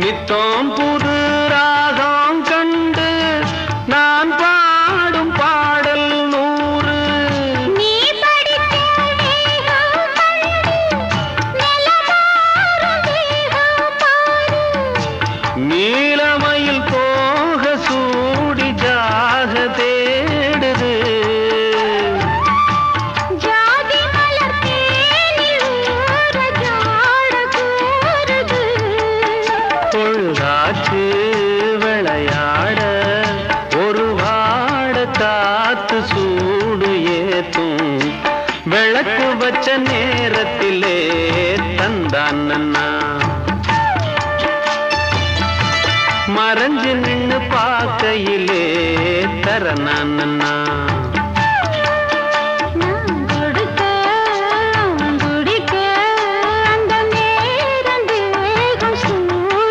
நித்தம் புது ராகம் கண்டு நான் பாடும் பாடல் 100. நீ படித்த வேகம் கண்டு நிலமாறும் வேகம் பாரு. நீலமயில் போக சூடி ஜாக தேடுது. ஜாதி மலர் தேனில் ஊற ஜாட கூறுது. பொழுதாச்சு விளையாட ஒரு வாட காத்து சூடு ஏத்தும். விளக்கு வச்ச நேரத்திலே தந்தான் நன்னா மறைஞ்சு நின்னு பார்க்கையிலே தரனா நன்னா.